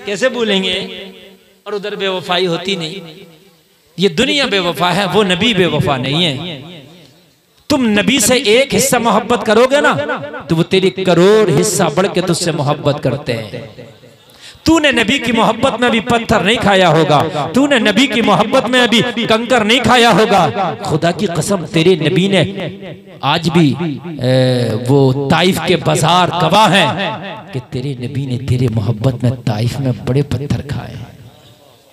कैसे भूलेंगे? और उधर बेवफाई होती नहीं। ये दुनिया बेवफा है, वो नबी बेवफा नहीं है। तुम नबी से एक हिस्सा मोहब्बत करोगे ना तो वो तेरी करोड़ हिस्सा बढ़ के तुझसे मोहब्बत करते हैं। तूने नबी की मोहब्बत में अभी पत्थर नहीं खाया होगा, तूने नबी की मोहब्बत में अभी कंकर नहीं खाया होगा। खुदा की कसम तेरे नबी ने आज भी वो ताइफ के बाजार गवाह हैं कि तेरे नबी ने तेरे मोहब्बत में ताइफ में बड़े पत्थर खाए,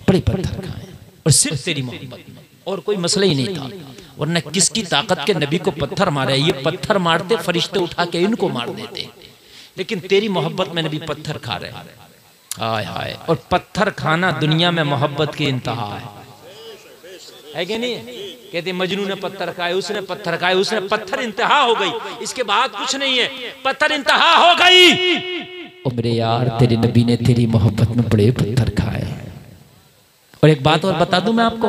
बड़े पत्थर खाए, और सिर्फ तेरी मोहब्बत में, और कोई मसला ही नहीं था। वरना किसकी ताकत के नबी को पत्थर मारे? ये पत्थर मारते फरिश्ते उठा के इनको मार देते, लेकिन तेरी मोहब्बत में नबी पत्थर खा रहे हैं। हाय हाय। और पत्थर खाना दुनिया में मोहब्बत की इंतहा है कि नहीं? कहते मजनू ने पत्थर खाए, उसने पत्थर खाए, उसने पत्थर इंतहा हो गई, इसके बाद कुछ नहीं है, पत्थर इंतहा हो गई। ओ मेरे यार, तेरे नबी ने तेरी मोहब्बत में बड़े पत्थर खाए। और एक बात और बता दूं मैं आपको,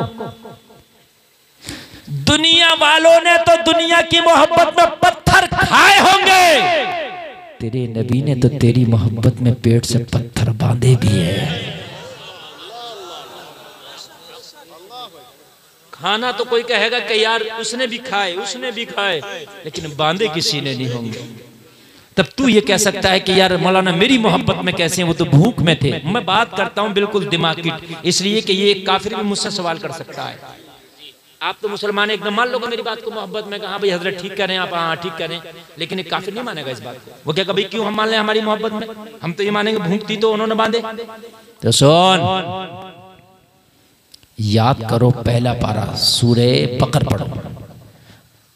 दुनिया वालों ने तो दुनिया की मोहब्बत में पत्थर खाए होंगे, तेरे नबी ने तो तेरी मोहब्बत में पेट से पत्थर बांधे भी है। खाना तो कोई कहेगा कि यार उसने भी खाए, उसने भी खाए, लेकिन बांधे किसी ने नहीं होंगे। तब तू ये कह सकता है कि यार मौलाना मेरी मोहब्बत में कैसे हैं, वो तो भूख में थे। मैं बात करता हूं बिल्कुल दिमाग की, इसलिए कि ये काफिर भी मुझसे सवाल कर सकता है। आप तो मुसलमान एकदम मान लो मेरी बात को मोहब्बत में, कहा भाई हजरत ठीक करें आप, हाँ ठीक करें, लेकिन एक काफिर नहीं मानेगा इस बात को। वो क्या कभी क्यों हम मान लें हमारी मोहब्बत में? हम तो ये मानेंगे भूख थी तो उन्होंने बांधे। तो सुन, याद करो पहला पारा सूरे बकर पढ़ो।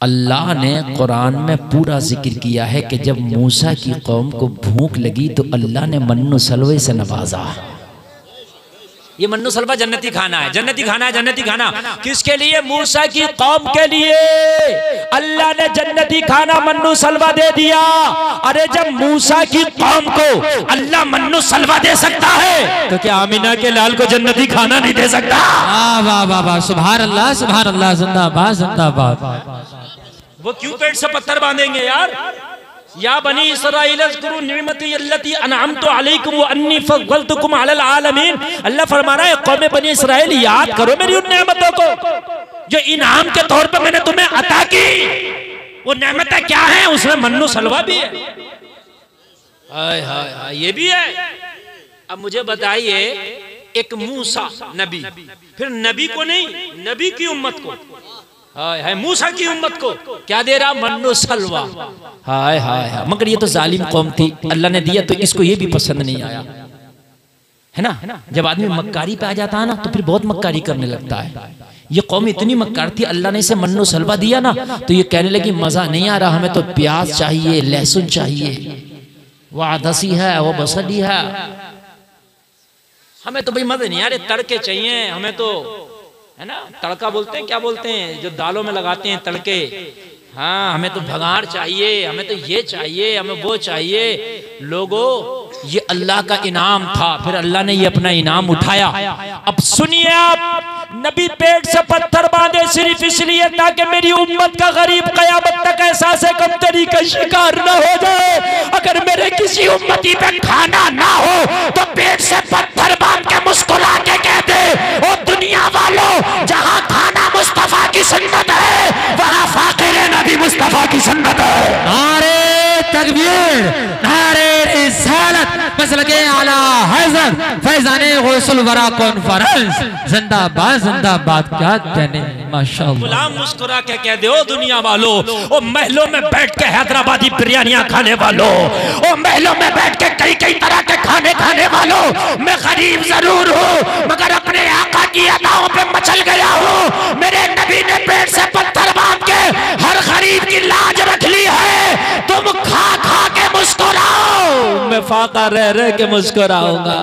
अल्लाह ने कुरान में पूरा जिक्र किया है कि जब मूसा की कौम को भूख लगी तो अल्लाह ने मन्नो सलवे से नवाजा। ये मन्नो सलवा जन्नती खाना है, जन्नती खाना है, जन्नती खाना किसके लिए? मूसा की कौम के लिए अल्लाह ने जन्नती खाना मन्नो सलवा दे दिया। अरे जब मूसा की कौम को अल्लाह मन्नो सलवा दे सकता है तो क्या आमिना के लाल को जन्नती खाना नहीं दे सकता? वाह वाह वाह, सुभान अल्लाह, सुभान अल्लाह, जिंदाबाद जिंदाबाद। वो क्यों पेट से पत्थर बांधेंगे यार? या बनी इसराइल अज़्कुरू निअमती अल्लती अनअमतु अलैकुम व अन्नी फज़्ज़लतुकुम अलल आलमीन। अल्लाह फरमा रहा है कौम बनी इसराइल याद करो मेरी उन नेमतों को जो इनाम के तौर पे मैंने तुम्हें अता की। वो नेमतें क्या हैं? उसमें मन्नो सलवा भी है। हाय हाय हाय, ये भी है। अब मुझे बताइए, एक मूसा नबी, फिर नबी को नहीं, नबी की उम्मत को, हाय हाय मूसा की उम्मत को क्या दे रहा? मन्नो सलवा। हाय हाय हाय। मगर ये तो जालिम कौम थी, अल्लाह ने दिया तो इसको ये भी पसंद नहीं आया, है ना? जब आदमी मक्कारी पे आ जाता है ना तो फिर बहुत मक्कारी करने लगता है। ये कौम इतनी मक्कार थी, अल्लाह ने इसे मन्नो सलवा दिया ना तो ये कहने लगी मजा नहीं आ रहा, हमें तो प्याज चाहिए, लहसुन चाहिए, वो आदसी है, वो बसली है, हमें तो भाई मजे नहीं आ रहे, तड़के चाहिए हमें तो, है ना? तड़का बोलते हैं, क्या बोलते हैं जो दालों में लगाते हैं तड़के। हाँ, हमें तो भगाड़ चाहिए, हमें तो ये चाहिए, हमें वो चाहिए। लोगों, ये अल्लाह का इनाम था, फिर अल्लाह ने ये अपना इनाम उठाया। अब सुनिए आप, नबी पेट से पत्थर बांधे सिर्फ इसलिए ताकि मेरी उम्मत का गरीब कयामत तक एहसास कमतरी का शिकार न हो जाए। अगर मेरे किसी उम्मती पे खाना ना हो तो पेट से पत्थर बांध के मुस्कुरा के कह दे, ओ दुनिया वालों, जहाँ खाना मुस्तफा की सुन्नत है वहाँ फाकिर नबी मुस्तफा की सुन्नत है। नारे तकबीर, नारे रिसालत, मसलके आला हज़रत फैज़ाने गौसुल वरा कॉन्फ्रेंस, जिंदाबाद जिंदाबाद। क्या कहने, माशाअल्लाह। गुलाम मुस्कुरा के कह दे, ओ दुनिया वालों, ओ महलों में बैठ के हैदराबादी बिरयानियां खाने वालों, ओ महलों में बैठ के कई कई तरह के खाने खाने वालों, मैं गरीब जरूर हूँ मगर अपने आका की अदाओं पे मचल गया हूँ। मेरे नबी ने पेट से पत्थर बांध के हर गरीब की लाज रख ली है। तुम खा खा के मुस्कुराओ, मैं फाका रह रह के मुस्कुराऊंगा।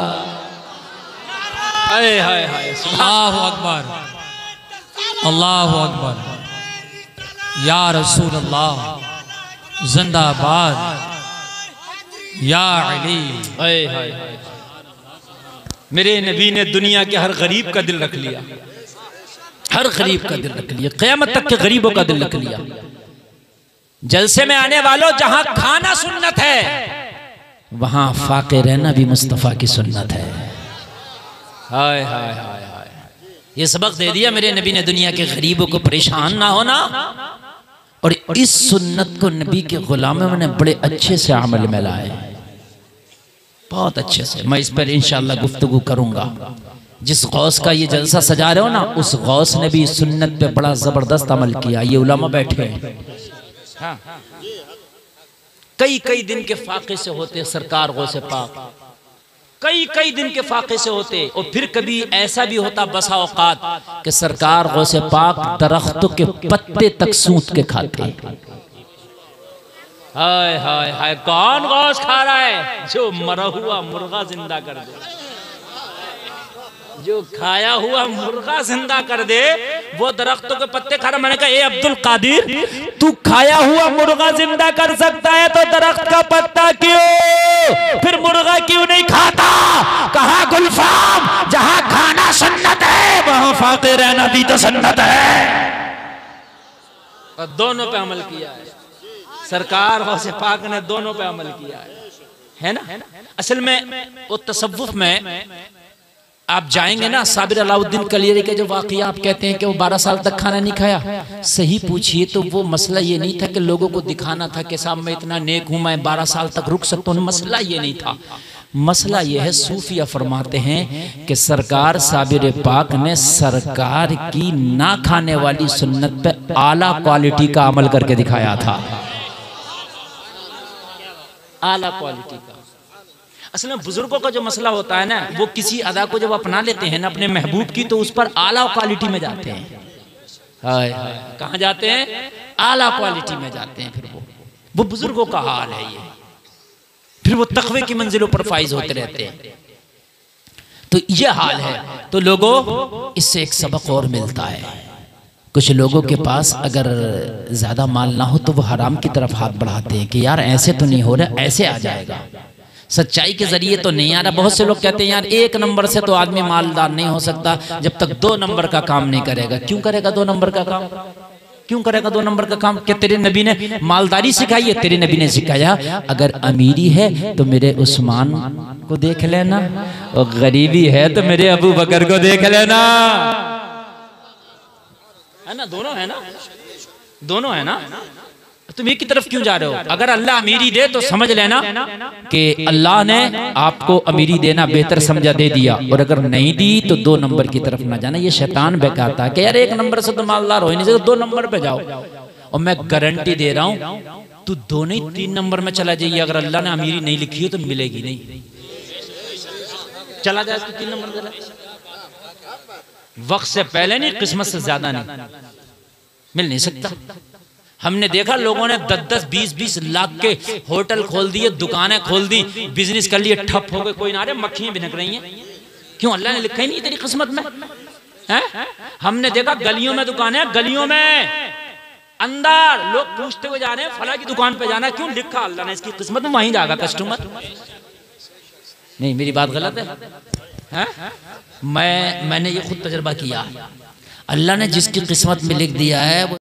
हाय हाय हाय, अल्लाहु अकबर, अल्लाहु अकबर, या रसूल अल्लाह, जिंदाबाद, या अली। हाय हाय हाय। मेरे नबी ने दुनिया के हर गरीब का दिल रख लिया, हर गरीब का दिल रख लिया, क़यामत तक के गरीबों का दिल रख लिया। जलसे में आने वालों, जहां खाना सुन्नत है वहाँ फाके रहना भी मुस्तफ़ा की सुन्नत है। हाय हाय हाय हाय, ये सबक दे दिया मेरे नबी ने दुनिया के गरीबों को परेशान ना होना, और इस सुन्नत को नबी के गुलामों ने बड़े अच्छे से अमल में लाए, बहुत अच्छे से। मैं इस पर इंशाअल्लाह गुफ्तगू करूंगा। जिस गौस का ये जलसा सजा रहे हो ना, उस गौस ने भी सुन्नत पे बड़ा जबरदस्त अमल किया। ये उलमा बैठे हैं, हाँ। कई कई दिन के फाके से होते सरकार गौसे पाक, कई कई दिन के फाके से होते। और फिर कभी ऐसा भी होता बसा औकात कि सरकार गौसे पाक दरख्तों के पत्ते तक सूंघ के खाते। हाय हाय हाय, कौन गौस खा रहा है? जो मरा हुआ मुर्गा जिंदा कर दे, जो खाया हुआ मुर्गा जिंदा कर दे, वो दरख्तों के पत्ते खा रहा। मैंने कहा, ए अब्दुल कादिर, तू खाया हुआ मुर्गा जिंदा कर सकता है तो दरख्त का पत्ता क्यों, फिर मुर्गा क्यों नहीं खाता? कहा गुलफाम, जहां खाना सुन्नत है वहां फाके रहना भी तो सुन्नत है। और दोनों पे अमल किया है सरकार गौसे पाक ने, दोनों पे अमल किया है ना। असल में वो तसव्वुफ में आप जाएंगे ना, साबिर अलाउद्दीन कलियरी के जो वाक़िया आप कहते हैं कि वो 12 साल तक खाना नहीं खाया, सही पूछिए तो वो मसला ये नहीं था कि लोगों को दिखाना था कि साहब मैं इतना नेक हूँ, मैं 12 साल तक रुक सकता हूँ। मसला ये नहीं था, मसला ये है, सूफिया फरमाते हैं कि सरकार साबिर पाक ने सरकार की ना खाने वाली सुन्नत पे आला क्वालिटी का अमल करके दिखाया था, आला क्वालिटी का। असल में बुजुर्गों का जो मसला होता है ना, वो किसी अदा को जब अपना लेते हैं ना अपने महबूब की, तो उस पर आला क्वालिटी में जाते हैं। हाय हाय, कहाँ जाते हैं? आला क्वालिटी में जाते हैं। फिर वो बुजुर्गों का हाल है ये, फिर वो तकवे की मंजिलों पर फाइज होते रहते हैं। तो ये हाल है। तो लोगों, इससे एक सबक और मिलता है। कुछ लोगों के पास अगर ज्यादा माल ना हो तो वो हराम की तरफ हाथ बढ़ाते हैं कि यार ऐसे तो नहीं हो रहा, ऐसे आ जाएगा, सच्चाई के जरिए तो नहीं आ रहा। बहुत से लोग कहते हैं यार 1 नंबर से तो आदमी मालदार नहीं हो सकता जब तक 2 नंबर का काम नहीं करेगा। क्यों करेगा 2 नंबर का काम? क्यों करेगा 2 नंबर का काम? क्या तेरे नबी ने मालदारी सिखाई है? तेरे नबी ने सिखाया अगर अमीरी है तो मेरे उस्मान को देख लेना, और गरीबी है तो मेरे अबू बकर को देख लेना, है ना। दोनों है ना, दोनों है ना। तुम एक की तरफ क्यों जा रहे हो? अगर अल्लाह अमीरी दे तो समझ लेना कि अल्लाह ने आपको अमीरी देना बेहतर समझा, दे दिया। और अगर नहीं दी तो 2 नंबर की तरफ ना जाना। ये शैतान बहकाता है कि यार 1 नंबर से तो मालदार हो ही नहीं सकते, 2 नंबर पे जाओ। और मैं गारंटी दे रहा हूं, तू 2 नहीं 3 नंबर में चला जाइए, अगर अल्लाह ने अमीरी नहीं लिखी हो तो मिलेगी नहीं। चला जाए तो 3 नंबर, वक्त से पहले नहीं, किस्मत से ज्यादा नहीं, मिल नहीं सकता। हमने देखा लोगों ने 10-10, 20-20 लाख के होटल खोल दिए, दुकानें खोल दी, बिजनेस कर लिए, ठप हो गए, कोई ना रहे, मक्खियां भिनक रही हैं। क्यों? अल्लाह ने लिखा ही नहीं तेरी किस्मत में है। हमने देखा गलियों में दुकानें, गलियों में अंदर लोग पूछते हुए जा रहे हैं फला की दुकान पे जाना, क्यों? लिखा अल्लाह ने इसकी किस्मत में, वहीं जाएगा कस्टमर। नहीं, मेरी बात गलत है? मैंने ये खुद तजर्बा किया। अल्लाह ने जिसकी किस्मत में लिख दिया है वो